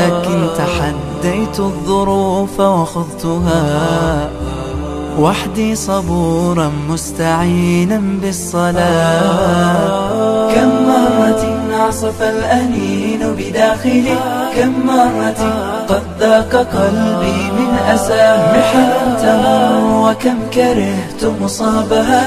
لكن تحديت الظروف وخضتها وحدي صبورا مستعينا بالصلاة. كم مرة عصف الأنين بداخلي، كم مرة قد ذاق قلبي من أساه محن تمر، وكم كرهت مصابها.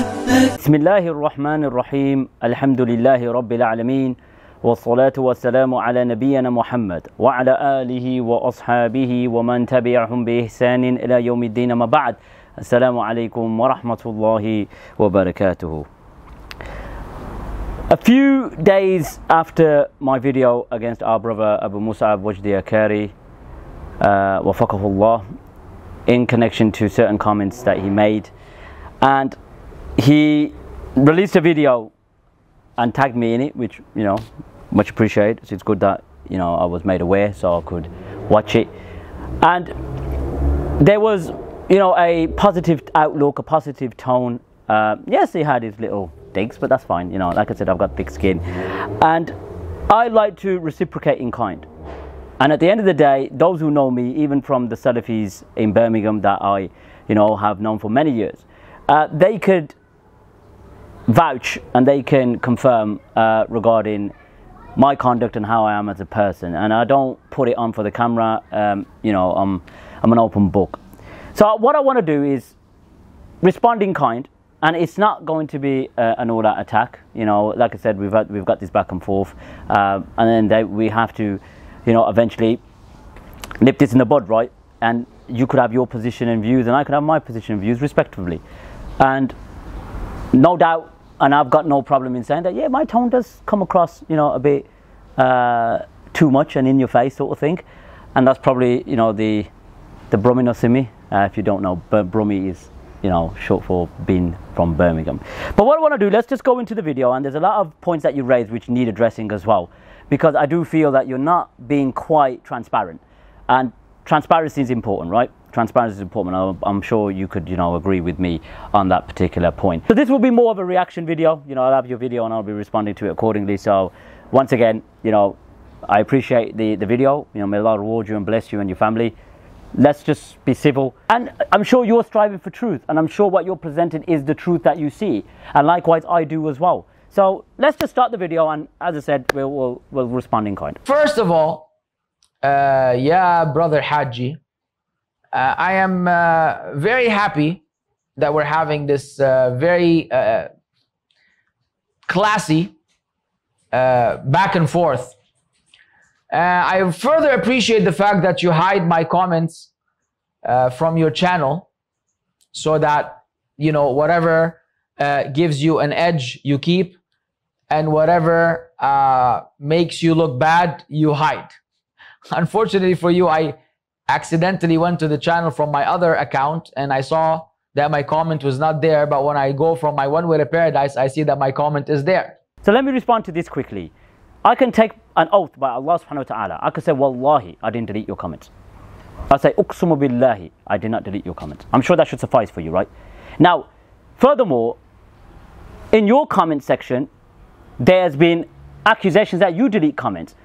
بسم الله الرحمن الرحيم. الحمد لله رب العالمين، والصلاة والسلام على نبينا محمد وعلى آله وأصحابه ومن تبعهم بإحسان إلى يوم الدين. ما بعد. Assalamu alaikum wa rahmatullahi wa barakatuhu. A few days after my video against our brother Abu Mus'ab Wajdi Akari, wafaqahullah, in connection to certain comments that he made, and he released a video and tagged me in it, which, you know, much appreciated. So it's good that, you know, I was made aware so I could watch it. And there was, you know, a positive outlook, a positive tone. Yes, he had his little digs, but that's fine. You know, like I said, I've got thick skin, and I like to reciprocate in kind. And at the end of the day, those who know me, even from the Salafis in Birmingham that I, you know, have known for many years, they could vouch and they can confirm regarding my conduct and how I am as a person. And I don't put it on for the camera. You know, I'm an open book. So what I want to do is respond in kind, and it's not going to be an all-out attack. You know, like I said, we've got this back and forth, and then we have to, you know, eventually nip this in the bud, right? And you could have your position and views, and I could have my position and views, respectively. And no doubt, and I've got no problem in saying that, yeah, my tone does come across, you know, a bit too much and in your face sort of thing, and that's probably, you know, the Brummy Nosimi. If you don't know, Brummy is, you know, short for being from Birmingham. But what I want to do, let's just go into the video, and there's a lot of points that you raised which need addressing as well, because I do feel that you're not being quite transparent, and transparency is important, right? Transparency is important. I'm sure you could, you know, agree with me on that particular point. So this will be more of a reaction video. You know, I'll have your video and I'll be responding to it accordingly. So once again, you know, I appreciate the video. You know, may Allah reward you and bless you and your family. Let's just be civil, and I'm sure you're striving for truth, and I'm sure what you're presenting is the truth that you see, and likewise I do as well. So let's just start the video, and as I said, we'll respond in kind. First of all, yeah, brother Haji, I am very happy that we're having this very classy back and forth. I further appreciate the fact that you hide my comments from your channel, so that, you know, whatever gives you an edge you keep, and whatever makes you look bad you hide. Unfortunately for you, I accidentally went to the channel from my other account and I saw that my comment was not there, but when I go from my One Way to Paradise, I see that my comment is there. So let me respond to this quickly. I can take an oath by Allah subhanahu wa ta'ala. I can say, Wallahi, I didn't delete your comments. I say, Uqsumu billahi, I did not delete your comments. I'm sure that should suffice for you, right? Now, furthermore, in your comment section, there's been accusations that you delete comments.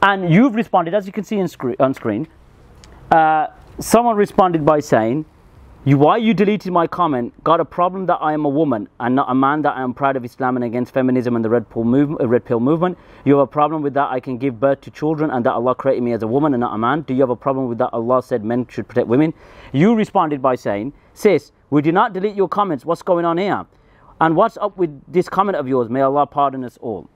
And you've responded, as you can see on screen. Someone responded by saying, why you deleted my comment? Got a problem that I am a woman and not a man, that I am proud of Islam and against feminism and the red pill movement. You have a problem with that I can give birth to children and that Allah created me as a woman and not a man. Do you have a problem with that Allah said men should protect women? You responded by saying, sis, we did not delete your comments. What's going on here? And what's up with this comment of yours? May Allah pardon us all.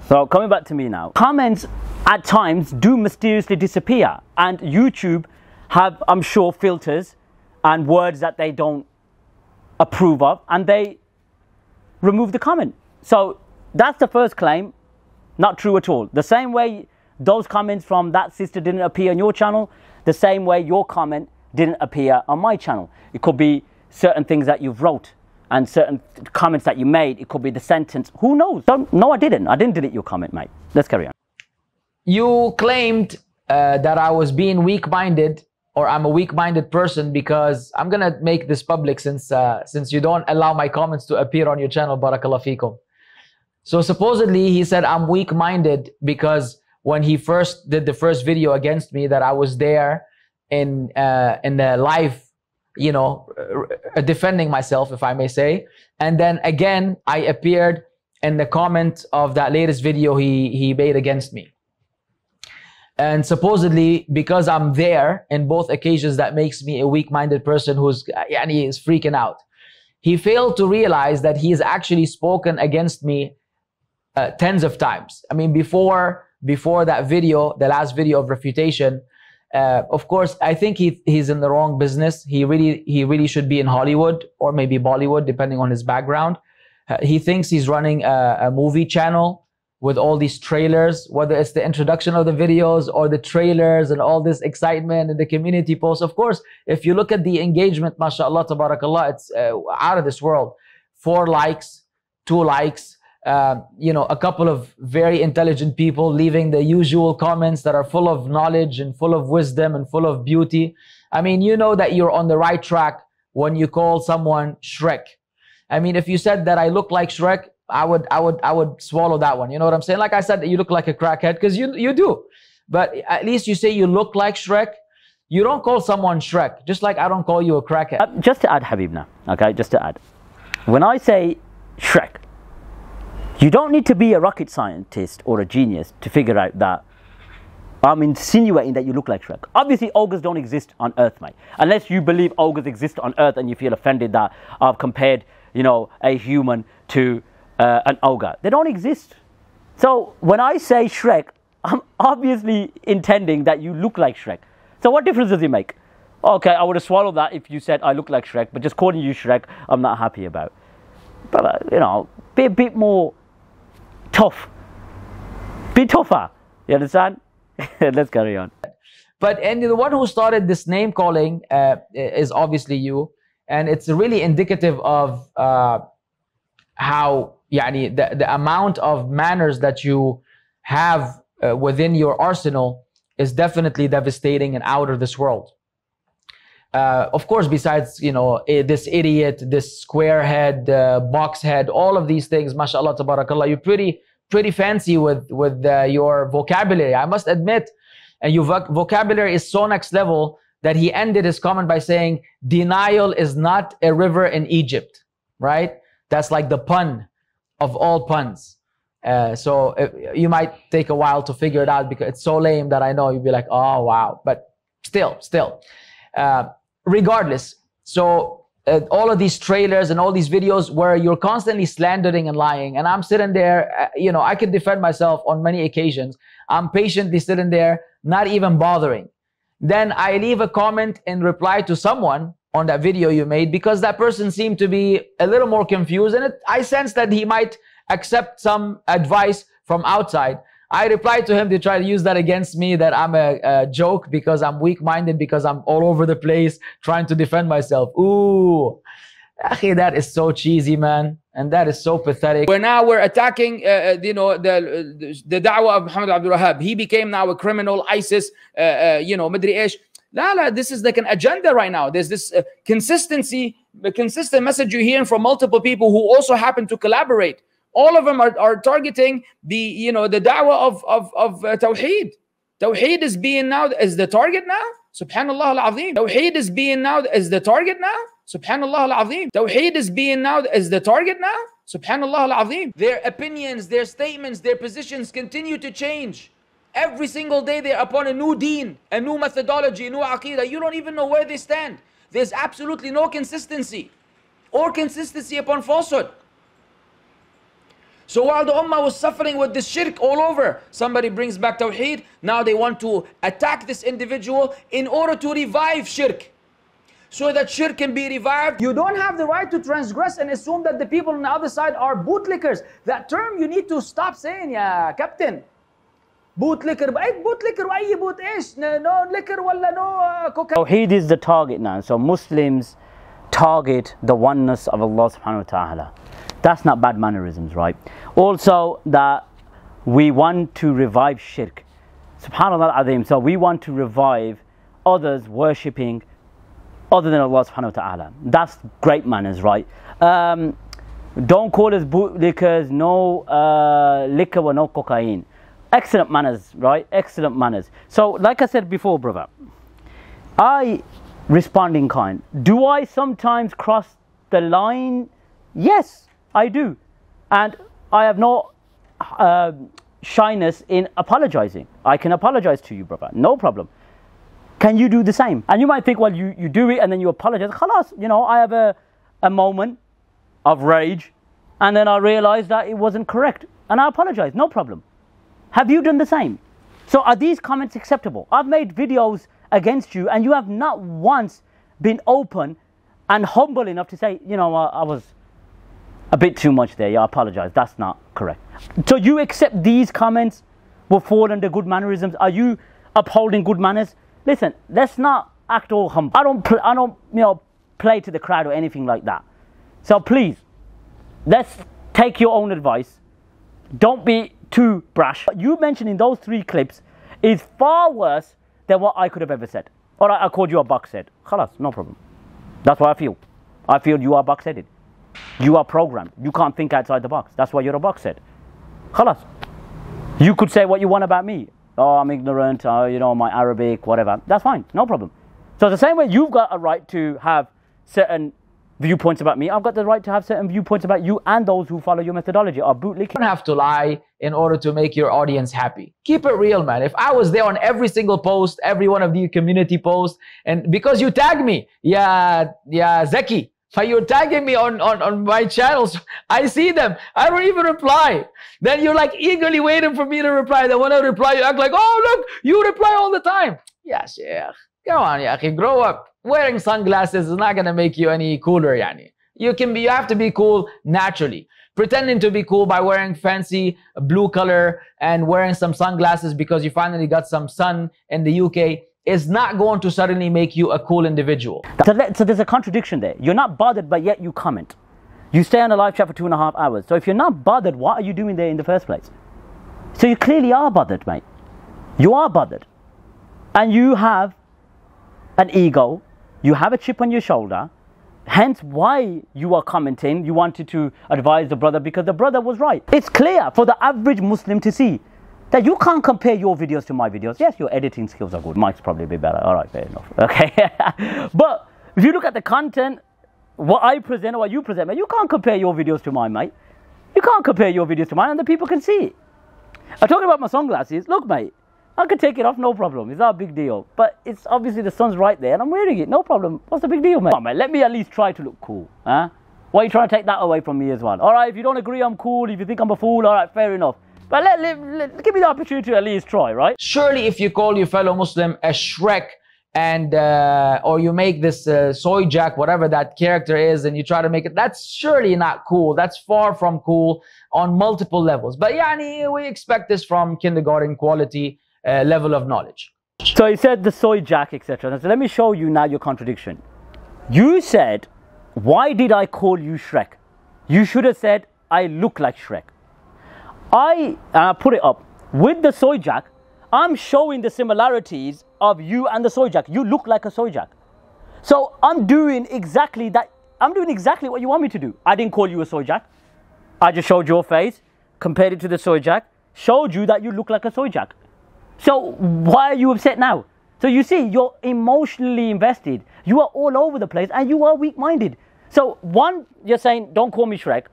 So coming back to me now. Comments at times do mysteriously disappear, and YouTube have, I'm sure, filters and words that they don't approve of, and they remove the comment. So that's the first claim, not true at all. The same way those comments from that sister didn't appear on your channel, the same way your comment didn't appear on my channel. It could be certain things that you've wrote and certain comments that you made. It could be the sentence. Who knows? No, I didn't delete your comment, mate. Let's carry on. You claimed that I was being weak-minded, or I'm a weak-minded person, because I'm gonna make this public since you don't allow my comments to appear on your channel. Barakallah feekum. So supposedly he said I'm weak-minded because when he first did the first video against me, that I was there in the live, you know, defending myself, if I may say. And then again, I appeared in the comment of that latest video he made against me. And supposedly, because I'm there in both occasions, that makes me a weak-minded person who's is freaking out. He failed to realize that he has actually spoken against me tens of times. I mean, before that video, the last video of refutation, of course, I think he's in the wrong business. He really should be in Hollywood or maybe Bollywood, depending on his background. He thinks he's running a movie channel with all these trailers, whether it's the introduction of the videos or the trailers and all this excitement and the community posts. Of course, if you look at the engagement, mashallah, tabarakallah, it's out of this world. 4 likes, 2 likes, you know, a couple of very intelligent people leaving the usual comments that are full of knowledge and full of wisdom and full of beauty. I mean, you know that you're on the right track when you call someone Shrek. I mean, if you said that I look like Shrek, I would swallow that one. You know what I'm saying? Like I said, you look like a crackhead, because you do. But at least you say you look like Shrek. You don't call someone Shrek, just like I don't call you a crackhead. Just to add, Habibna, okay, just to add. When I say Shrek, you don't need to be a rocket scientist or a genius to figure out that I'm insinuating that you look like Shrek. Obviously, ogres don't exist on Earth, mate. Unless you believe ogres exist on Earth and you feel offended that I've compared, you know, a human to an ogre. They don't exist. So when I say Shrek, I'm obviously intending that you look like Shrek. So what difference does it make? Okay, I would have swallowed that if you said I look like Shrek, but just calling you Shrek, I'm not happy about. But you know, be a bit more tough. Be tougher. You understand? Let's carry on. But and the one who started this name calling is obviously you, and it's really indicative of how the amount of manners that you have within your arsenal is definitely devastating and out of this world. Of course, besides, you know, this idiot, this square head, box head, all of these things, mashallah, tabarakallah, you're pretty fancy with your vocabulary, I must admit. And your vocabulary is so next level that he ended his comment by saying, the Nile is not a river in Egypt, right? That's like the pun of all puns. So you might take a while to figure it out, because it's so lame that I know you'll be like, oh, wow. But still, regardless. So all of these trailers and all these videos where you're constantly slandering and lying, and I'm sitting there, you know, I could defend myself on many occasions. I'm patiently sitting there, not even bothering. Then I leave a comment in reply to someone on that video you made, because that person seemed to be a little more confused, and I sense that he might accept some advice from outside. I replied to him to try to use that against me, that I'm a joke because I'm weak-minded, because I'm all over the place trying to defend myself. Ooh, that is so cheesy, man, and that is so pathetic. We're attacking, you know, the da'wah of Muhammad Abdul Wahhab. He became now a criminal, ISIS, you know, Madri Ish. La, this is like an agenda right now. There's this consistency, the consistent message you're hearing from multiple people who also happen to collaborate. All of them are targeting the, you know, the da'wah of Tawheed. Tawheed is being now as the target now. Subhanallah al-Azim. Tawheed is being now as the target now. Subhanallah al-Azim. Tawheed is being now as the target now. Subhanallah al-Azim. Their opinions, their statements, their positions continue to change. Every single day they're upon a new deen, a new methodology, a new aqidah. You don't even know where they stand. There's absolutely no consistency or consistency upon falsehood. So while the ummah was suffering with this shirk all over, somebody brings back tawheed. Now they want to attack this individual in order to revive shirk, so that shirk can be revived. You don't have the right to transgress and assume that the people on the other side are bootlickers. That term you need to stop saying, ya captain. Bootlicker, bootlicker, why boot ish? No liquor, wala no cocaine. Tawheed is the target now. So Muslims target the oneness of Allah subhanahu wa ta'ala. That's not bad mannerisms, right? Also that we want to revive shirk. Subhanallah al-Azim. So we want to revive others worshipping other than Allah subhanahu wa ta'ala. That's great manners, right? Don't call us bootlickers, no liquor or no cocaine. excellent manners, right? Excellent manners. So, like I said before, brother, I respond in kind. Do I sometimes cross the line? Yes, I do. And I have no shyness in apologizing. I can apologize to you, brother. No problem. Can you do the same? And you might think, well, you do it and then you apologize. Khalas, you know, I have a moment of rage and then I realize that it wasn't correct and I apologize. No problem. Have you done the same? So are these comments acceptable? I've made videos against you and you have not once been open and humble enough to say, you know, I was a bit too much there. Yeah, I apologize. That's not correct. So you accept these comments will fall under good mannerisms? Are you upholding good manners? Listen, let's not act all humble. I don't, you know, play to the crowd or anything like that. So please, let's take your own advice. Don't be too brash. What you mentioned in those 3 clips is far worse than what I could have ever said. All right, I called you a box-head. Khalas, no problem. That's what I feel. I feel you are box-headed. You are programmed. You can't think outside the box. That's why you're a box-head. Khalas. You could say what you want about me. Oh, I'm ignorant, you know, my Arabic, whatever. That's fine, no problem. So the same way you've got a right to have certain viewpoints about me, I've got the right to have certain viewpoints about you and those who follow your methodology or bootlicking. You don't have to lie in order to make your audience happy. Keep it real, man. If I was there on every single post, every one of the community posts, and because you tag me, yeah, Zeki, but you're tagging me on my channels, I see them, I don't even reply. Then you're like eagerly waiting for me to reply. Then when I reply, you act like, oh look, you reply all the time. Yeah, Sheikh, come on, Yaki, grow up. Wearing sunglasses is not gonna make you any cooler, yani. You have to be cool naturally. Pretending to be cool by wearing fancy blue color and wearing some sunglasses because you finally got some sun in the UK is not going to suddenly make you a cool individual. So there's a contradiction there. You're not bothered, but yet you comment. You stay on a live chat for 2.5 hours. So if you're not bothered, what are you doing there in the first place? So you clearly are bothered, mate. You are bothered. And you have an ego. You have a chip on your shoulder. Hence why you are commenting. You wanted to advise the brother because the brother was right. It's clear for the average Muslim to see that you can't compare your videos to my videos. Yes, your editing skills are good. Mike's probably a bit better. All right, fair enough. Okay. But if you look at the content, what I present or what you present, you can't compare your videos to mine, mate. You can't compare your videos to mine and the people can see it. I'm talking about my sunglasses. Look, mate, I could take it off, no problem. It's not a big deal. But it's obviously the sun's right there and I'm wearing it, no problem. What's the big deal, mate? Come on, mate, let me at least try to look cool. Huh? Why are you trying to take that away from me as well? All right, if you don't agree I'm cool, if you think I'm a fool, all right, fair enough. But give me the opportunity to at least try, right? Surely if you call your fellow Muslim a Shrek and or you make this soy jack, whatever that character is, and you try to make it, that's surely not cool. That's far from cool on multiple levels. But yani, we expect this from kindergarten quality level of knowledge. So he said the soy jack, etc. So let me show you now your contradiction. You said, why did I call you Shrek? You should have said, I look like Shrek. I put it up with the soy jack. I'm showing the similarities of you and the soy jack. You look like a soy jack. So I'm doing exactly that. I'm doing exactly what you want me to do. I didn't call you a soy jack. I just showed your face, compared it to the soy jack, showed you that you look like a soy jack. So why are you upset now? So you see, you're emotionally invested. You are all over the place and you are weak-minded. So one, you're saying, don't call me Shrek.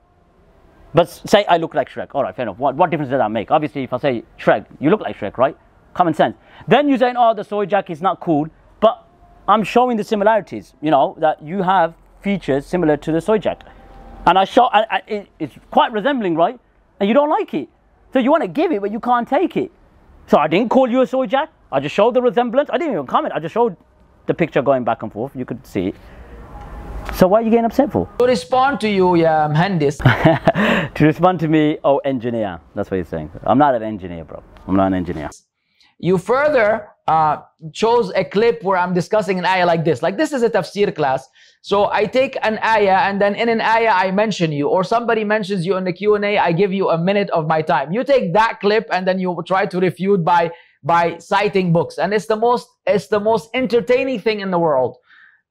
But say I look like Shrek. All right, fair enough. What difference does that make? Obviously, if I say Shrek, you look like Shrek, right? Common sense. Then you're saying, oh, the soy jack is not cool. But I'm showing the similarities, you know, that you have features similar to the soy jack. And I show, it's quite resembling, right? And you don't like it. So you want to give it, but you can't take it. So I didn't call you a soy jack. I just showed the resemblance. I didn't even comment. I just showed the picture going back and forth. You could see it. So why are you getting upset for? To respond to you, yeah, Mhandis. To respond to me, oh, engineer. That's what he's saying. I'm not an engineer, bro. I'm not an engineer. You further chose a clip where I'm discussing an ayah like this. Like this is a tafsir class. So I take an ayah and then in an ayah I mention you, or somebody mentions you in the Q&A, I give you a minute of my time. You take that clip and then you try to refute by citing books. And it's the most entertaining thing in the world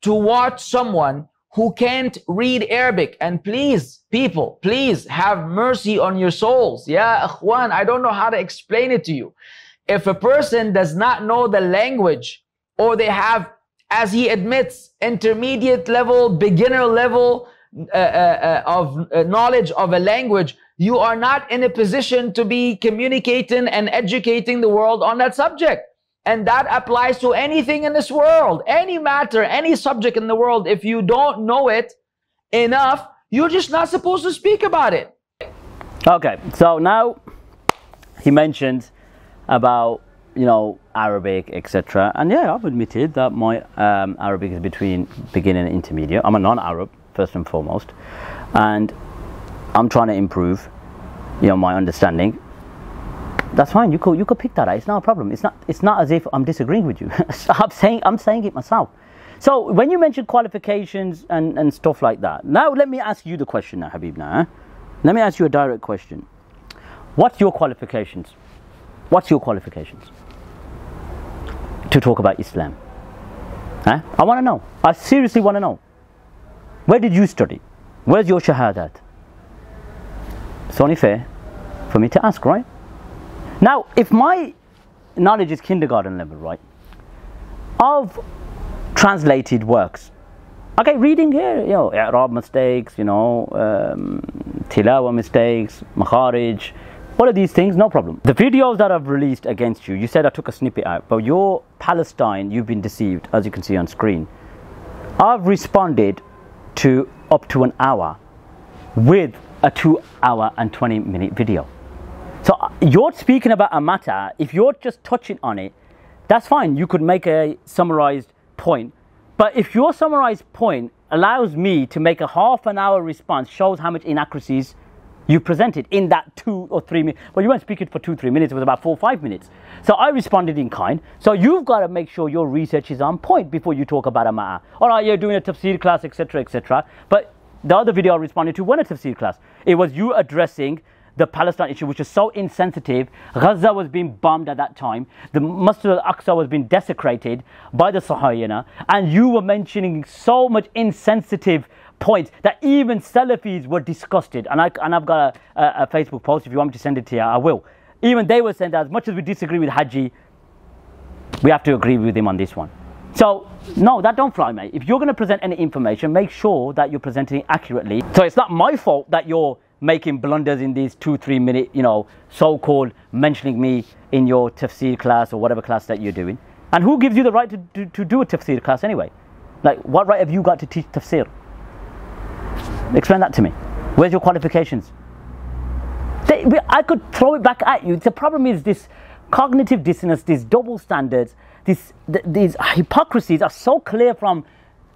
to watch someone who can't read Arabic. And please, people, please have mercy on your souls. Yeah, Ikhwan, I don't know how to explain it to you. If a person does not know the language, or they have, as he admits, intermediate level, beginner level of knowledge of a language, you are not in a position to be communicating and educating the world on that subject. And that applies to anything in this world, any matter, any subject in the world. If you don't know it enough, you're just not supposed to speak about it. Okay, so now he mentioned about, you know, Arabic, etc. And yeah, I've admitted that my Arabic is between beginner and intermediate. I'm a non-Arab, first and foremost. And I'm trying to improve, you know, my understanding. That's fine. You could pick that out. It's not a problem. It's not as if I'm disagreeing with you. I'm saying it myself. So when you mention qualifications and stuff like that, now let me ask you the question now, Habib. Now, let me ask you a direct question. What's your qualifications? What's your qualifications to talk about Islam? Huh? I want to know. I seriously want to know. Where did you study? Where's your shahadat? It's only fair for me to ask, right? Now, if my knowledge is kindergarten level, right, of translated works, okay, reading here, you know, i'rab mistakes, you know, tilawa mistakes, makharij, all of these things, no problem. The videos that I've released against you, you said I took a snippet out, but your Palestine, you've been deceived, as you can see on screen. I've responded to up to an hour with a 2 hour and 20-minute video. So you're speaking about a matter, if you're just touching on it, that's fine. You could make a summarized point. But if your summarized point allows me to make a half an hour response, shows how much inaccuracies you presented in that 2 or 3 minutes. Well, you weren't speaking for 2-3 minutes, it was about 4 or 5 minutes. So I responded in kind. So you've got to make sure your research is on point before you talk about a matter. All right, you're doing a tafsir class, etc., etc. But the other video I responded to wasn't a tafsir class. It was you addressing the Palestine issue, which is so insensitive. Gaza was being bombed at that time. The Masjid al-Aqsa was being desecrated by the Sahayana. And you were mentioning so much insensitive points that even Salafis were disgusted. And I've got a Facebook post. If you want me to send it to you, I will. Even they were saying that as much as we disagree with Haji, we have to agree with him on this one. So, no, that don't fly, mate. If you're going to present any information, make sure that you're presenting it accurately. So it's not my fault that you're making blunders in these 2-3 minute, you know, so-called mentioning me in your tafsir class or whatever class that you're doing. And who gives you the right to do a tafsir class anyway? Like, what right have you got to teach tafsir? Explain that to me. Where's your qualifications? I could throw it back at you. The problem is this cognitive dissonance, these double standards, these hypocrisies are so clear from,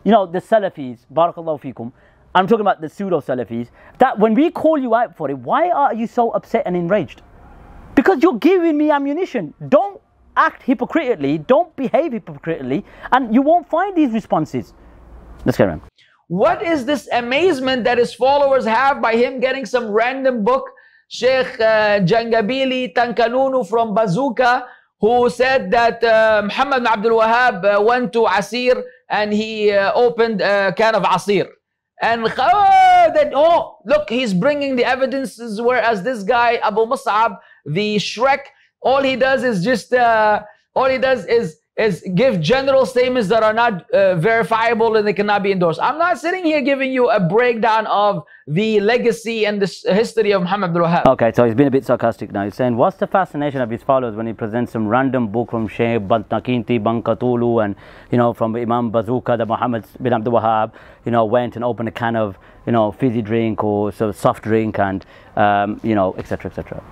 you know, the Salafis, barakallahu fikum. I'm talking about the pseudo-Salafis, that when we call you out for it, why are you so upset and enraged? Because you're giving me ammunition. Don't act hypocritically, don't behave hypocritically, and you won't find these responses. Let's carry on. What is this amazement that his followers have by him getting some random book, Sheikh Jangabili Tankanunu from Bazooka, who said that Muhammad bin Abdul Wahab went to Asir and he opened a can of Asir. And then, oh, look, he's bringing the evidences, whereas this guy, Abu Mus'ab, the Shrek, all he does is just, is give general statements that are not verifiable and they cannot be endorsed. I'm not sitting here giving you a breakdown of the legacy and the history of Muhammad Abdul Wahab. Okay, so he's been a bit sarcastic now. He's saying, what's the fascination of his followers when he presents some random book from Sheikh Bantakinti, Bankatulu, and, you know, from Imam Bazooka that Muhammad bin Abdul Wahab, you know, went and opened a can of, you know, fizzy drink or sort of soft drink and, you know, etc., etc.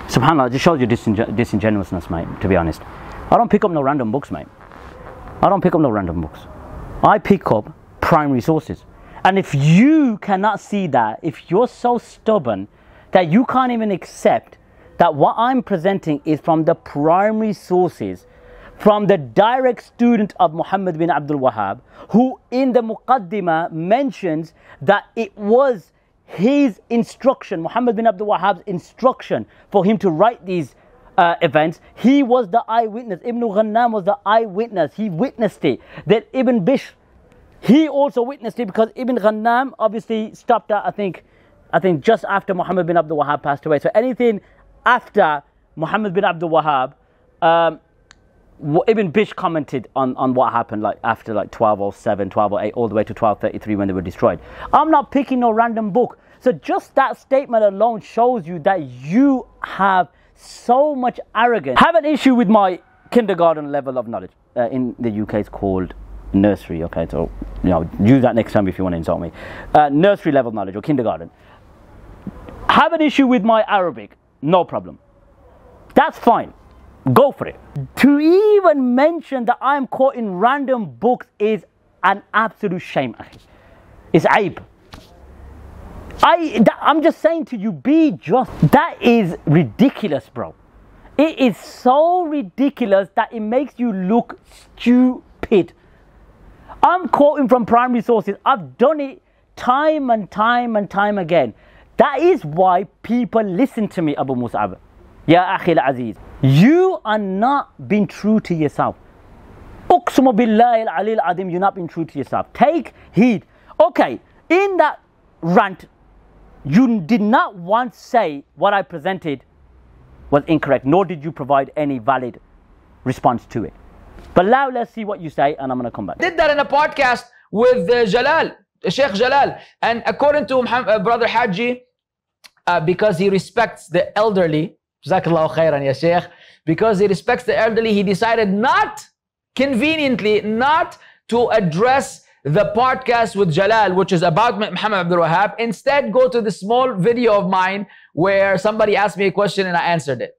SubhanAllah, it just shows you disingenuousness, mate, to be honest. I don't pick up no random books, mate. I don't pick up no random books. I pick up primary sources. And if you cannot see that, if you're so stubborn that you can't even accept that what I'm presenting is from the primary sources, from the direct student of Muhammad bin Abdul Wahab, who in the Muqaddimah mentions that it was his instruction, Muhammad bin Abdul Wahab's instruction, for him to write these events. He was the eyewitness. Ibn Ghannam was the eyewitness. He witnessed it. That Ibn Bishr he also witnessed it because Ibn Ghanam obviously stopped at, I think just after Muhammad bin Abdul Wahhab passed away. So anything after Muhammad bin Abdul Wahhab, Ibn Bish commented on what happened like after like 1207, 1208, all the way to 1233 when they were destroyed. I'm not picking no random book. So just that statement alone shows you that you have so much arrogance. I have an issue with my kindergarten level of knowledge. In the UK it's called nursery, okay? So, you know, use that next time if you want to insult me. Nursery level knowledge or kindergarten. Have an issue with my Arabic, no problem. That's fine. Go for it. To even mention that I'm quoting random books is an absolute shame. It's aib. I'm just saying to you, be just. That is ridiculous, bro. It is so ridiculous that it makes you look stupid. I'm quoting from primary sources. I've done it time and time and time again. That is why people listen to me, Abu Mus'ab. Ya Akhi al-Aziz. You are not being true to yourself. Uqsumu billahi al-Ali al-Adim, you're not being true to yourself. Take heed. Okay, in that rant, you did not once say what I presented was incorrect, nor did you provide any valid response to it. But now let's see what you say, and I'm going to come back. Did that in a podcast with Jalal, Sheikh Jalal, and according to Brother Haji, because he respects the elderly, Jazakallahu khairan ya Sheikh, because he respects the elderly, he decided not, conveniently, not to address the podcast with Jalal, which is about Muhammad Abdul Wahhab. Instead, go to the small video of mine where somebody asked me a question and I answered it.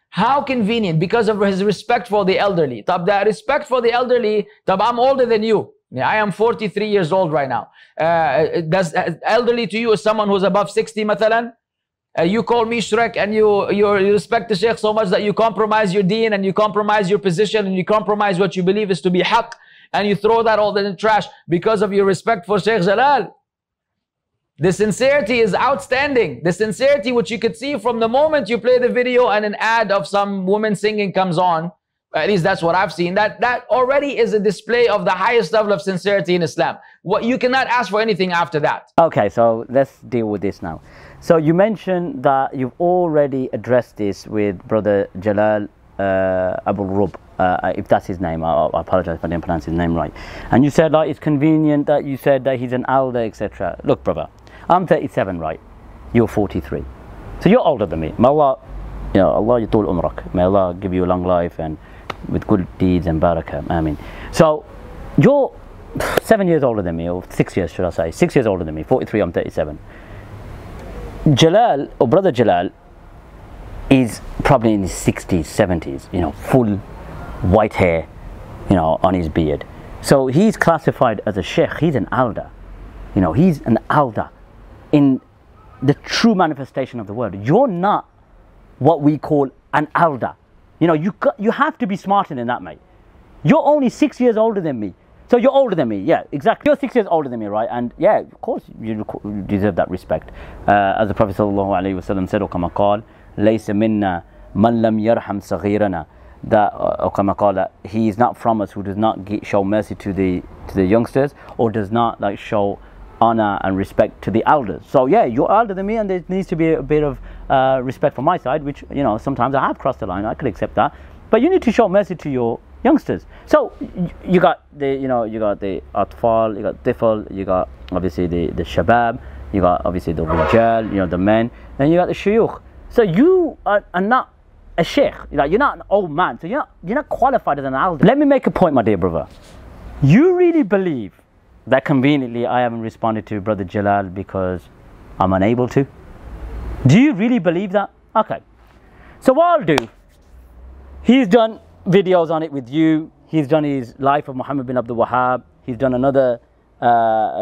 How convenient, because of his respect for the elderly. Tab, that respect for the elderly, tab, I'm older than you. I am 43 years old right now. Does elderly to you is someone who's above 60, mathalan? You call me Shrek and you respect the Sheikh so much that you compromise your deen and you compromise your position and you compromise what you believe is to be haqq, and you throw that all in the trash because of your respect for Sheikh Jalal. The sincerity is outstanding. The sincerity which you could see from the moment you play the video and an ad of some woman singing comes on, at least that's what I've seen, that already is a display of the highest level of sincerity in Islam. What you cannot ask for anything after that. Okay, so let's deal with this now. So you mentioned that you've already addressed this with Brother Jalal Abu Rub, if that's his name. I apologize if I didn't pronounce his name right. And you said like it's convenient that you said that he's an elder, etc. Look, brother, I'm 37, right? You're 43, so you're older than me. May Allah, you know, Allah yatul umrak. May Allah give you a long life and with good deeds and barakah. Ameen. So you're 7 years older than me, or 6 years, should I say? 6 years older than me. 43, I'm 37. Jalal, or Brother Jalal, is probably in his 60s, 70s, you know, full white hair, you know, on his beard. So he's classified as a sheikh. He's an elder. You know, he's an elder in the true manifestation of the word. You're not what we call an elder. You know, you have to be smarter than that, mate. You're only 6 years older than me. So you're older than me, yeah, exactly. You're 6 years older than me, right? And yeah, of course, you deserve that respect. As the Prophet ﷺ said, وَكَمَا قَالَ لَيْسَ مِنَّا مَنْ لَمْ يَرْحَمْ صَغِيرَنَا, that وَكَمَا قَالَ, he is not from us who does not show mercy to the youngsters, or does not like show honor and respect to the elders. So yeah, you're older than me, and there needs to be a bit of respect from my side, which, you know, sometimes I have crossed the line. I could accept that, but you need to show mercy to your youngsters. So you got the, you know, you got the atfal, you got tifl, you got obviously the shabab, you got obviously the rijal, you know, the men, and you got the shuyukh. So you are not a sheikh, like you're not an old man, so you're not qualified as an elder. Let me make a point, my dear brother. You really believe that conveniently I haven't responded to Brother Jalal because I'm unable to? Do you really believe that? Okay, so what I'll do, he's done videos on it with you, he's done his life of Muhammad bin Abdul Wahhab, he's done another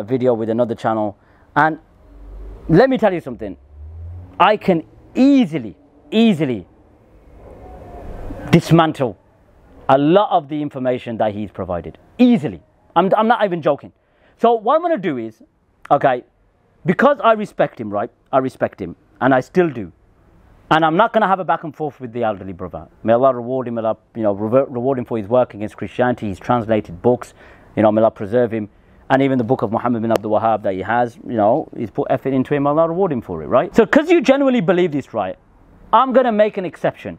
video with another channel, and let me tell you something, I can easily dismantle a lot of the information that he's provided, easily. I'm not even joking. So what I'm going to do is, okay, because I respect him, right, I respect him, and I still do. And I'm not going to have a back and forth with the elderly brother. May Allah reward him, may Allah, you know, reward him for his work against Christianity. He's translated books, you know, may Allah preserve him. and even the book of Muhammad bin Abdul Wahhab that he has, you know, he's put effort into him, Allah reward him for it, right? So because you genuinely believe this, right, I'm going to make an exception.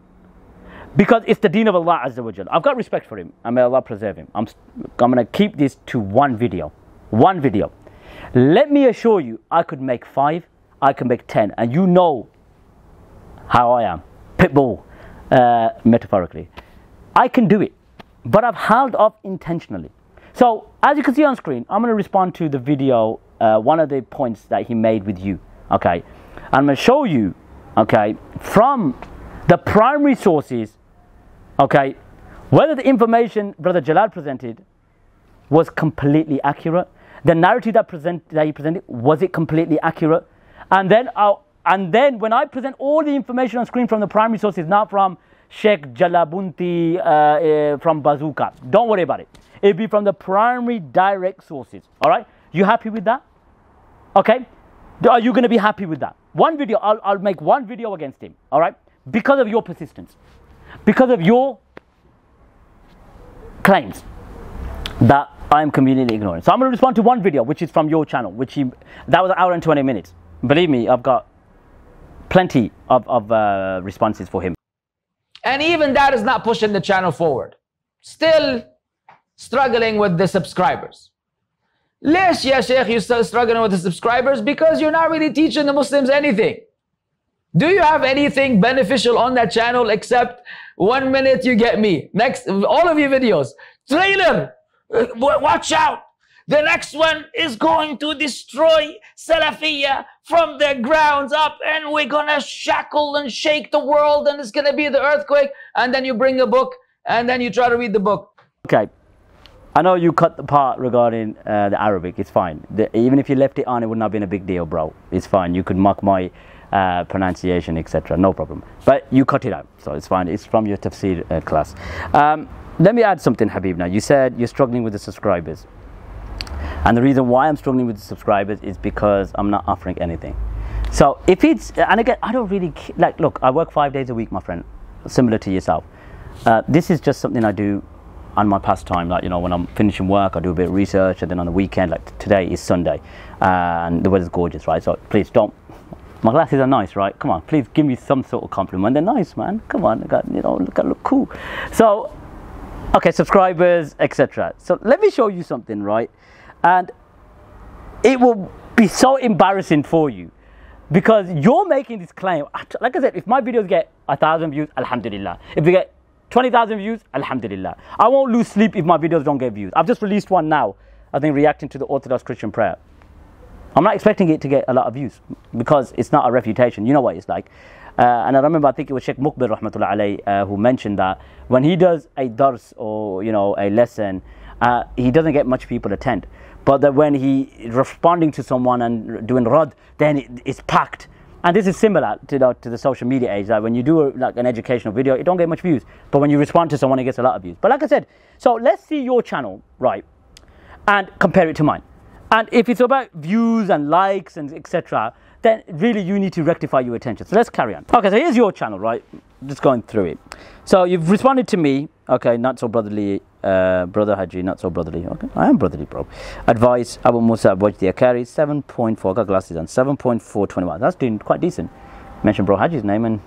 Because it's the deen of Allah Azza wa Jal. I've got respect for him, and may Allah preserve him. I'm going to keep this to one video. One video. Let me assure you, I could make 5, I can make 10, and you know how I am. Pitbull, metaphorically. I can do it, but I've held off intentionally. So, as you can see on screen, I'm going to respond to the video, one of the points that he made with you, okay? I'm going to show you, okay, from the primary sources, okay, whether the information Brother Jalal presented was completely accurate. The narrative that he presented, was it completely accurate? And then when I present all the information on screen from the primary sources, not from Sheikh Jalabunti, from Bazooka, don't worry about it. It'll be from the primary direct sources, all right? You happy with that? Okay? Are you going to be happy with that? One video, I'll make one video against him, all right? Because of your persistence. Because of your claims that I am conveniently ignoring. So I'm going to respond to one video, which is from your channel, that was an hour and 20 minutes. Believe me, I've got plenty of responses for him. And even that is not pushing the channel forward. Still struggling with the subscribers. Lesh, ya Sheikh, you're still struggling with the subscribers because you're not really teaching the Muslims anything. Do you have anything beneficial on that channel except 1 minute you get me? Next, all of your videos. Trailer, watch out. The next one is going to destroy Salafiyya from the grounds up, and we're going to shackle and shake the world, and it's going to be the earthquake. And then you bring a book, and then you try to read the book. Okay. I know you cut the part regarding the Arabic. It's fine. Even if you left it on, it would not have been a big deal, bro. It's fine. You could mock my pronunciation, etc. No problem. But you cut it out, so it's fine. It's from your tafsir class. Let me add something, Habib. Now, you said you're struggling with the subscribers. And the reason why I'm struggling with the subscribers is because I'm not offering anything. So if it's, and again, I don't really, like, look, I work 5 days a week, my friend, similar to yourself. This is just something I do on my pastime. Like, you know, when I'm finishing work, I do a bit of research, and then on the weekend, like today is Sunday, and the weather's gorgeous, right? So please don't, my glasses are nice, right? Come on, please give me some sort of compliment. They're nice, man. Come on, look cool. So, okay, subscribers, etc. So let me show you something, right? And it will be so embarrassing for you because you're making this claim. Like I said, if my videos get 1,000 views, alhamdulillah. If they get 20,000 views, alhamdulillah. I won't lose sleep if my videos don't get views. I've just released one now, I think, reacting to the Orthodox Christian prayer. I'm not expecting it to get a lot of views because it's not a refutation. You know what it's like. And I remember, I think it was Sheikh Muqbil rahmatullah alayhi who mentioned that when he does a dars or, you know, a lesson, he doesn't get much people attend. But that when he responding to someone and doing rad, then it's packed. And this is similar to the social media age. Like when you do like an educational video, it don't get much views. But when you respond to someone, it gets a lot of views. But like I said, so let's see your channel, right, and compare it to mine. And if it's about views and likes and etc., then really you need to rectify your attention. So let's carry on. Okay, so here's your channel, right? Just going through it. So you've responded to me, okay, not so brotherly, brother Haji, not so brotherly. Okay, I am brotherly, bro. Advice, Abu Musa Wajdi Akari, 7.4, I got glasses on, 7.421. That's doing quite decent. Mention bro Haji's name and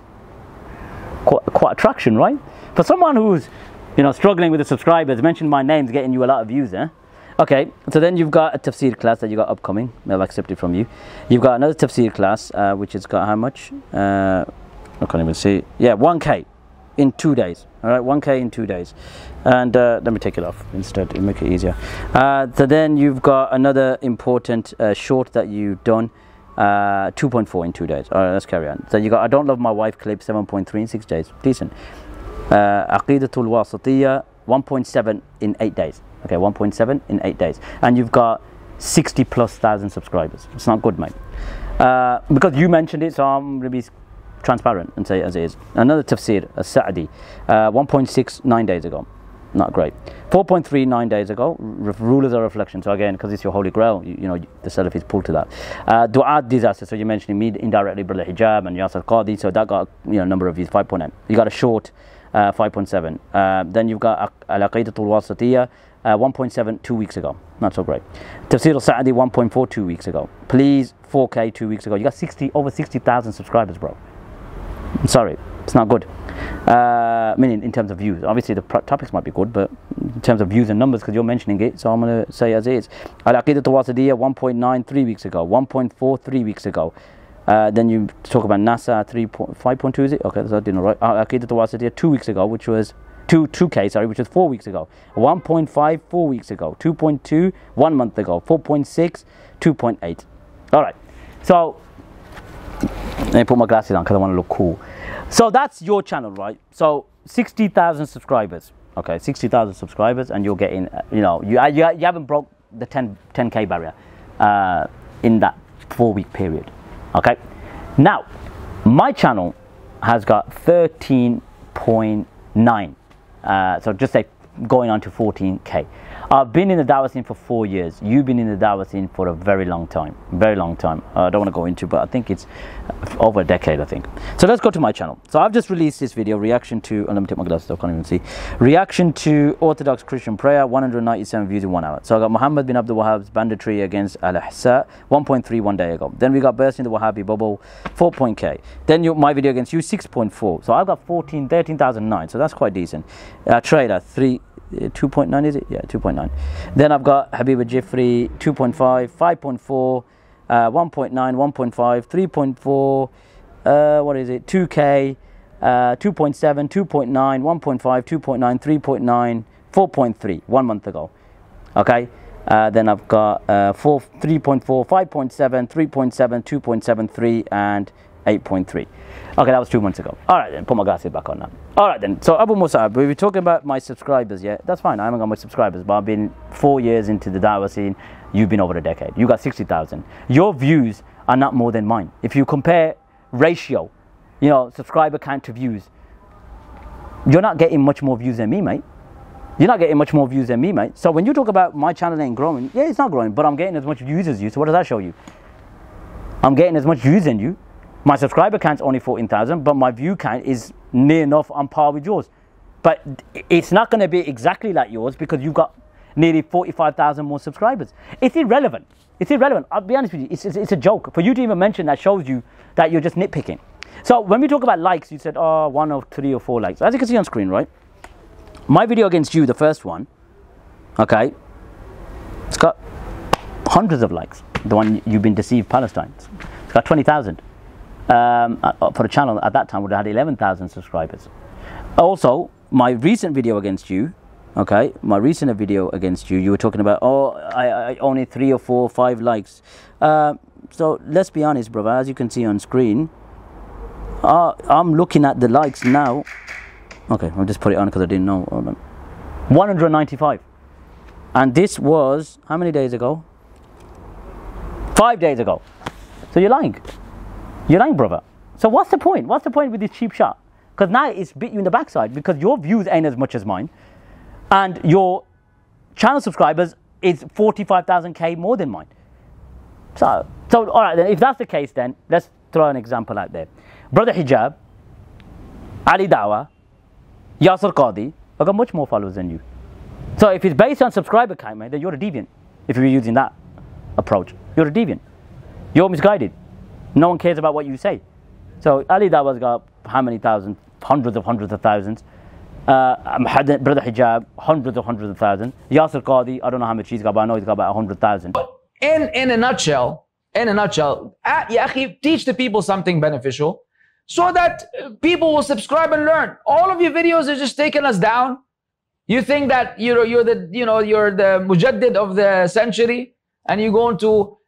quite attraction, right? For someone who's, you know, struggling with the subscribers, mention my name's getting you a lot of views, eh? Okay, so then you've got a tafsir class that you got upcoming. I'll accept it from you. You've got another tafsir class, which has got how much? I can't even see. Yeah, 1K in 2 days. All right, 1K in 2 days. And let me take it off instead to make it easier. So then you've got another important short that you've done, 2.4 in 2 days. All right, let's carry on. So you got I Don't Love My Wife clip, 7.3 in 6 days. Decent. Aqidatul Wasatiyya, 1.7 in 8 days. Okay, 1.7 in 8 days. And you've got 60,000+ subscribers. It's not good, mate. Because you mentioned it, so I'm going to be transparent and say it as it is. Another tafsir, As-Sa'di, 1.6 9 days ago. Not great. 4.3 9 days ago. Rulers of reflection. So again, because it's your holy grail, you know, the Salafis pull to that. Du'at disaster. So you're mentioning me indirectly, Brother Hijab and Yasir Qadi. So that got, you know, number of views, 5.8. You got a short, 5.7. Then you've got Al-Aqidat al-Wasatiyya, 1.7 2 weeks ago. Not so great. Tafsir al-Sa'di, 1.4 2 weeks ago. Please, 4K 2 weeks ago. You got over 60,000 subscribers, bro. I'm sorry, it's not good. Meaning in terms of views. Obviously the topics might be good, but in terms of views and numbers, because you're mentioning it, so I'm going to say as it is. Al-Aqidat al-Wasatiyya, 1.9 3 weeks ago. 1.4 3 weeks ago. Then you talk about NASA, 5.2 is it? Okay, that's not right. Al-Aqidat al-Wasatiyya 2 weeks ago, which was 2K, sorry, which was 4 weeks ago. 1.5 4 weeks ago. 2.2 1 month ago. 4.6 2.8. All right. So let me put my glasses on because I want to look cool. So that's your channel, right? So 60,000 subscribers. Okay, 60,000 subscribers, and you're getting, you know, you haven't broke the 10K barrier in that 4-week period. Okay, now my channel has got 13.9, so just say going on to 14K. I've been in the Dawah scene for 4 years. You've been in the Dawah scene for a very long time. Very long time. I don't want to go into, but I think it's over a decade, I think. So let's go to my channel. So I've just released this video, reaction to, let me take my glasses off, I can't even see. Reaction to Orthodox Christian prayer, 197 views in 1 hour. So I got Muhammad bin Abdul Wahhab's banditry against Al-Ahsa, 1.3 1 day ago. Then we got bursting the Wahhabi bubble, 4.K. Then my video against you, 6.4. So I've got 13,009, so that's quite decent. Trader, 2.9 is it? Yeah, 2.9. Then I've got Habiba Jifri, 2.5, 5.4, 1.9, 1.5, 3.4, what is it? 2K, 2.7, 2.9, 1.5, 2.9, 3.9, 4.3, 1 month ago. Okay. Then I've got 3.4, 5.7, 3.7, 2.73, and 8.3. Okay, that was 2 months ago. All right, then, put my glasses back on now. All right, then. So Abu Musab, we were talking about my subscribers, yeah? That's fine. I haven't got much subscribers, but I've been 4 years into the Dawah scene. You've been over a decade. You got 60,000. Your views are not more than mine. If you compare ratio, you know, subscriber count to views, you're not getting much more views than me, mate. You're not getting much more views than me, mate. So when you talk about my channel ain't growing, yeah, it's not growing, but I'm getting as much views as you. So what does that show you? I'm getting as much views than you. My subscriber count's only 14,000, but my view count is near enough on par with yours. But it's not going to be exactly like yours because you've got nearly 45,000 more subscribers. It's irrelevant. It's irrelevant. I'll be honest with you. It's a joke. For you to even mention that shows you that you're just nitpicking. So when we talk about likes, you said, oh, 1 or 3 or 4 likes. As you can see on screen, right? My video against you, the first one, okay, it's got hundreds of likes. The one you've been deceived Palestine. It's got 20,000. For a channel at that time would have had 11,000 subscribers. Also, my recent video against you, okay, you were talking about, oh, I only 3 or 4 or 5 likes. So let's be honest, brother, as you can see on screen, I'm looking at the likes now. Okay, I'll just put it on because I didn't know. 195. And this was, how many days ago? 5 days ago. So you're lying. You're lying, brother. So what's the point? What's the point with this cheap shot? Because now it's bit you in the backside because your views ain't as much as mine. And your channel subscribers is 45,000K more than mine. So all right, then if that's the case, then let's throw an example out there. Brother Hijab, Ali Dawah, Yasir Qadi, I've got much more followers than you. So if it's based on subscriber count, man, then you're a deviant. If you're using that approach, you're a deviant. You're misguided. No one cares about what you say. So Ali Dawah's got how many thousands? Hundreds of thousands. Brother Hijab, hundreds of thousands. Yasir Qadi, I don't know how much he's got, but I know he's got about 100,000. In a nutshell, ya akhi, teach the people something beneficial so that people will subscribe and learn. All of your videos are just taking us down. You think that you're the mujaddid of the century and you're going to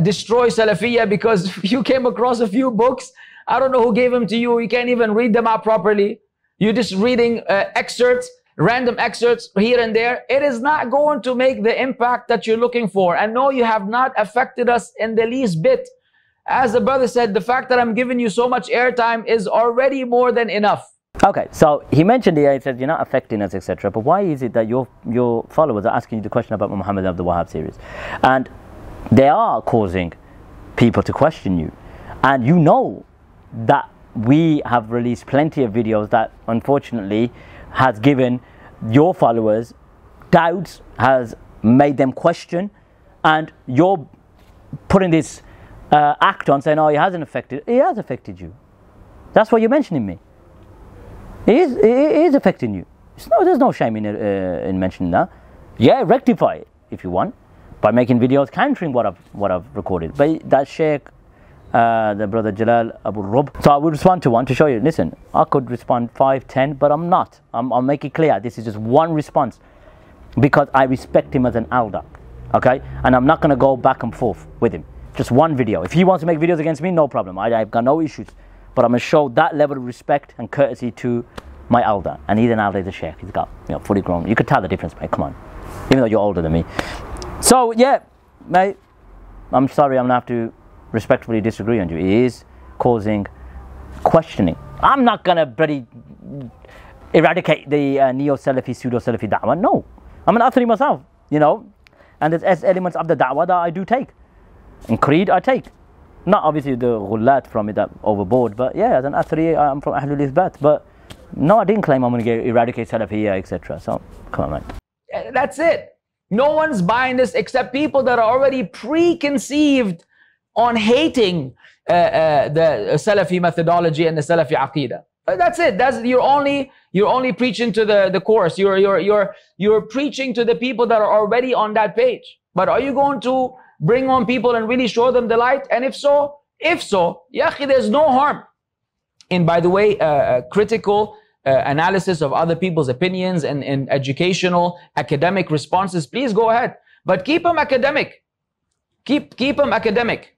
destroy Salafiyya because you came across a few books. I don't know who gave them to you. You can't even read them out properly. You're just reading excerpts, random excerpts here and there. It is not going to make the impact that you're looking for. And no, you have not affected us in the least bit. As the brother said, the fact that I'm giving you so much airtime is already more than enough. Okay, so he mentioned here, he said you're not affecting us, etc. But why is it that your followers are asking you the question about Muhammad Abdul Wahhab series? And they are causing people to question you. And you know that we have released plenty of videos that unfortunately has given your followers doubts, has made them question, and you're putting this act on saying, oh, it hasn't affected. It has affected you. That's why you're mentioning me. It is affecting you. There's no shame in mentioning that. Yeah, rectify it if you want by making videos countering what I've recorded. But that Sheikh, the brother Jalal Abu Rub. So I will respond to one to show you. Listen, I could respond 5, 10, but I'm not. I'll make it clear. This is just one response because I respect him as an elder. Okay, and I'm not going to go back and forth with him. Just one video. If he wants to make videos against me, no problem. I've got no issues. But I'm going to show that level of respect and courtesy to my elder. And he's an elder, he's a sheikh. He's got, fully grown. You could tell the difference, mate. Come on. Even though you're older than me. So, yeah, mate, I'm sorry I'm going to have to respectfully disagree on you. It is causing questioning. I'm not going to bloody eradicate the neo-Salafi, pseudo-Salafi da'wah. No. I'm an Athari myself, And there's elements of the da'wah that I do take. And creed I take. Not obviously the ghullat from it that overboard, but yeah, as an Athari, I'm from Ahlul Ithbat. But no, I didn't claim I'm going to eradicate Salafiyya, etc. So, come on, man. That's it. No one's buying this except people that are already preconceived on hating the Salafi methodology and the Salafi Aqidah. That's it. You're only preaching to the course. You're preaching to the people that are already on that page. But are you going to bring on people and really show them the light? And if so, yahi, there's no harm in, by the way, critical analysis of other people's opinions and educational, academic responses. Please go ahead, but keep them academic. Keep them academic.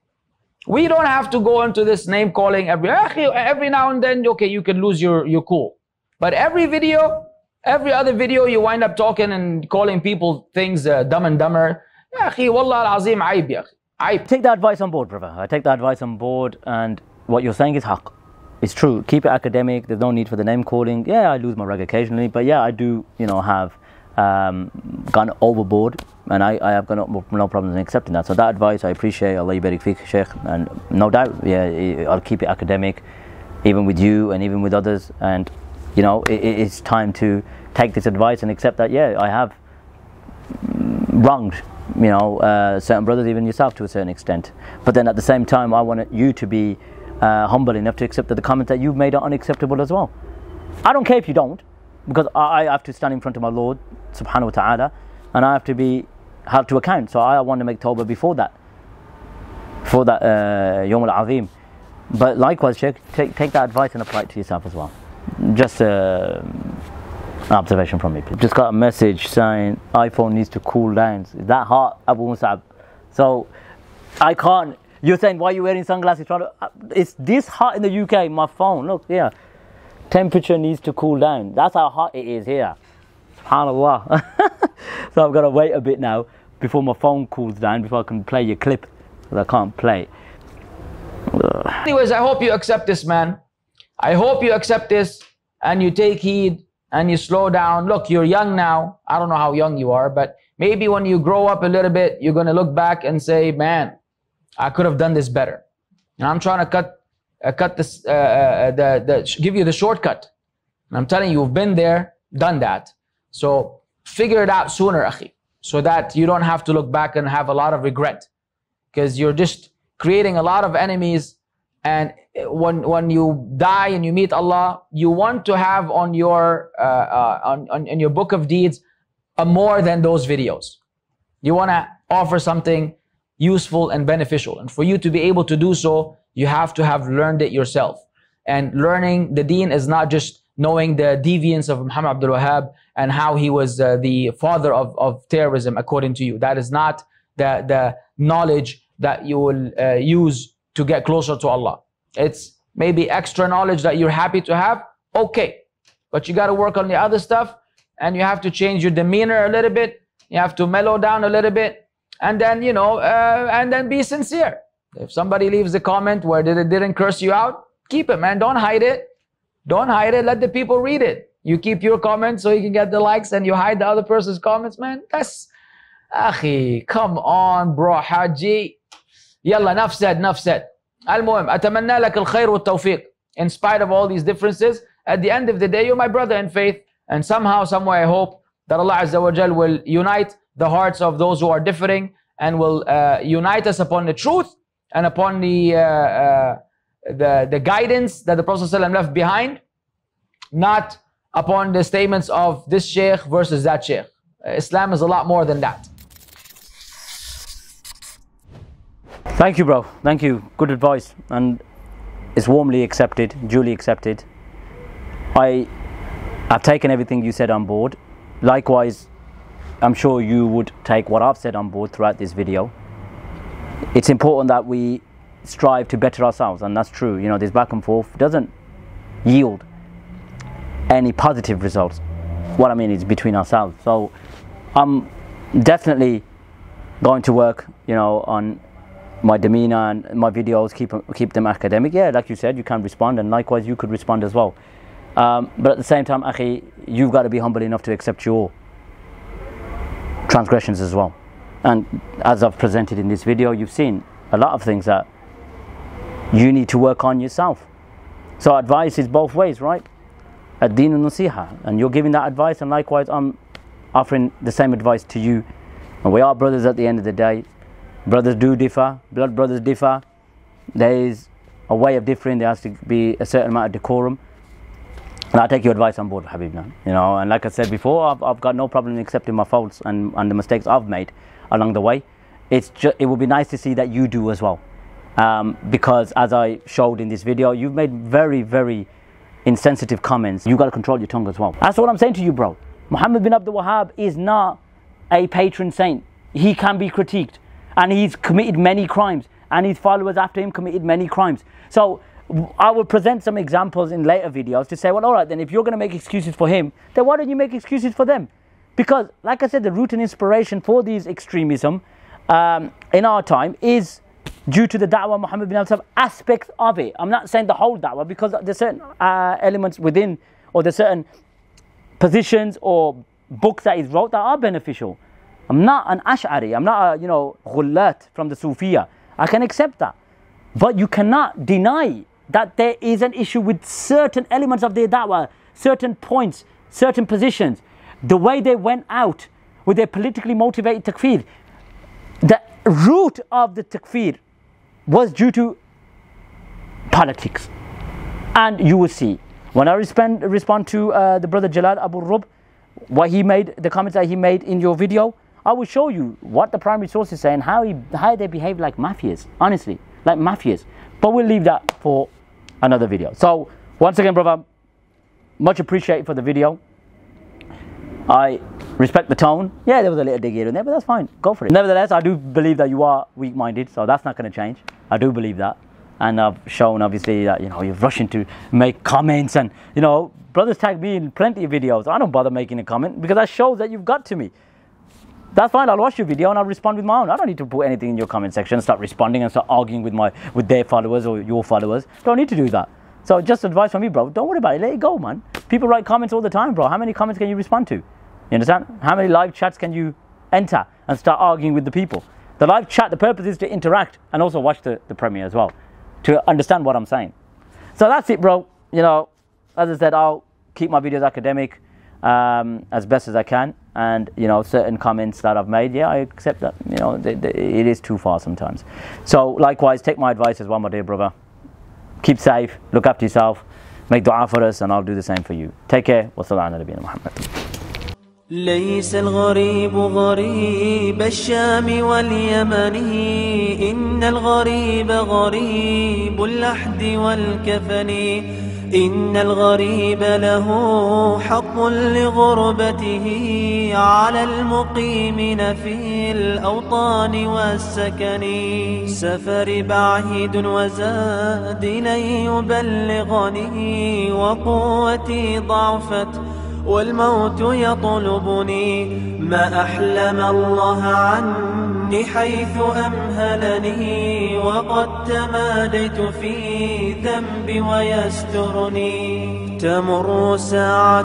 We don't have to go into this name calling every now and then. Okay, you can lose your cool, but every other video, you wind up talking and calling people things dumb and dumber. Wallah al-azim, aib, ya akhi. Take that advice on board, brother. I take that advice on board, and what you're saying is haqq. It's true. Keep it academic. There's no need for the name calling. Yeah, I lose my rag occasionally, but yeah, I do, have gone overboard, and I have got no problems in accepting that. So that advice I appreciate. Allah yubarik feek, Sheikh, and no doubt, yeah, I'll keep it academic, even with you and even with others. And it's time to take this advice and accept that. Yeah, I have wronged certain brothers, even yourself to a certain extent. But then at the same time, I want you to be humble enough to accept that the comments that you've made are unacceptable as well. I don't care if you don't, because I have to stand in front of my Lord subhanahu wa ta'ala, and I have to be held to account. So I want to make tawbah before that Yawm al-Azim. But likewise, Sheikh, take that advice and apply it to yourself as well. Just an observation from me, please. Just got a message saying iPhone needs to cool down. Is that hot, Abu Musab? So I can't. You're saying why are you wearing sunglasses? It's this hot in the UK. My phone, look here. Temperature needs to cool down. That's how hot it is here. SubhanAllah. So I've got to wait a bit now before my phone cools down before I can play your clip, because I can't play. Anyways, I hope you accept this, man. I hope you accept this and you take heed and you slow down. Look, you're young now. I don't know how young you are, but maybe when you grow up a little bit, you're going to look back and say, man, I could have done this better. And I'm trying to cut this, give you the shortcut. And I'm telling you, you've been there, done that. So figure it out sooner, akhi, so that you don't have to look back and have a lot of regret, because you're just creating a lot of enemies. And when you die and you meet Allah, you want to have on your on your book of deeds more than those videos. You want to offer something useful and beneficial, and for you to be able to do so, you have to have learned it yourself. And learning the deen is not just knowing the deviance of Muhammad Abdul Wahhab and how he was the father of terrorism according to you. That is not the knowledge that you will use to get closer to Allah. It's maybe extra knowledge that you're happy to have, okay, but you got to work on the other stuff, and you have to change your demeanor a little bit. You have to mellow down a little bit, and then and then be sincere. If somebody leaves a comment where they didn't curse you out, keep it, man. Don't hide it. Don't hide it. Let the people read it. You keep your comments so you can get the likes, and you hide the other person's comments, man. That's, akhi, come on, bro, Haji. Yalla, enough said, enough said. المهم أتمنى لك الخير والتوفيق. in spite of all these differences, at the end of the day, you're my brother in faith. And somehow, somewhere, I hope that Allah Azza wa Jal will unite the hearts of those who are differing and will unite us upon the truth and upon the guidance that the Prophet ﷺ left behind, not upon the statements of this sheikh versus that sheikh. Islam is a lot more than that. Thank you, bro. Thank you. Good advice. And it's warmly accepted, duly accepted. I've taken everything you said on board. Likewise, I'm sure you would take what I've said on board throughout this video. It's important that we strive to better ourselves, and that's true. You know, this back and forth doesn't yield any positive results. What I mean is between ourselves. So I'm definitely going to work, you know, on my demeanor and my videos, keep them academic. Yeah, like you said, you can respond, and likewise you could respond as well. But at the same time, Akhi, you've got to be humble enough to accept your transgressions as well. And as I've presented in this video, you've seen a lot of things that you need to work on yourself. So advice is both ways, right? Ad-din al-nasiha, and you're giving that advice, and likewise I'm offering the same advice to you. And we are brothers at the end of the day. Brothers do differ, blood brothers differ. There is a way of differing. There has to be a certain amount of decorum. And I take your advice on board, Habibna. You know, and like I said before, I've got no problem in accepting my faults and the mistakes I've made along the way. It would be nice to see that you do as well. Because as I showed in this video, you've made very, very insensitive comments. You've got to control your tongue as well. That's what I'm saying to you, bro. Muhammad bin Abdul Wahhab is not a patron saint. He can be critiqued, and he's committed many crimes, and his followers after him committed many crimes. So I will present some examples in later videos to say, well, all right, then if you're going to make excuses for him, then why don't you make excuses for them? Because, like I said, the root and inspiration for these extremism in our time is due to the da'wah Muhammad bin Abdul Wahhab aspects of it. I'm not saying the whole da'wah, because there's certain elements within, or there's certain positions or books that he's wrote that are beneficial. I'm not an Ash'ari, I'm not a, you know, Ghullat from the Sufiya. I can accept that. But you cannot deny that there is an issue with certain elements of their da'wah, certain points, certain positions. The way they went out with their politically motivated takfir. The root of the takfir was due to politics. And you will see, when I respond to the brother Jalal Abu Rub, what he made, the comments that he made in your video, I will show you what the primary sources say and how they behave like mafias, honestly, like mafias. But we'll leave that for another video. So once again, brother, much appreciated for the video. I respect the tone. Yeah, there was a little dig here and there, but that's fine. Go for it. Nevertheless, I do believe that you are weak-minded, so that's not going to change. I do believe that. And I've shown, obviously, that, you know, you're rushing to make comments, and, you know, brothers tag me in plenty of videos. I don't bother making a comment because that shows that you've got to me. That's fine, I'll watch your video and I'll respond with my own. I don't need to put anything in your comment section and start responding and start arguing with their followers or your followers. Don't need to do that. So just advice from me, bro. Don't worry about it. Let it go, man. People write comments all the time, bro. How many comments can you respond to? You understand? How many live chats can you enter and start arguing with the people? The live chat, the purpose is to interact and also watch the premiere as well, to understand what I'm saying. So that's it, bro. You know, as I said, I'll keep my videos academic as best as I can. And, you know, certain comments that I've made, yeah, I accept that, you know, it is too far sometimes. So likewise, take my advice as well, my dear brother. Keep safe, look after yourself, make dua for us, and I'll do the same for you. Take care. Wa sallallahu ala nabiyyina Muhammad. ليس الغريب غريب الشام واليمن إن الغريب غريب اللحد والكفن إن الغريب له حق لغربته على المقيمين في الأوطان والسكن سفر بعيد وزاد لن يبلغني وقوتي ضعفت والموت يطلبني ما أحلم الله عني حيث أمهلني وقد تماديت في ذنبي ويسترني تمر ساعة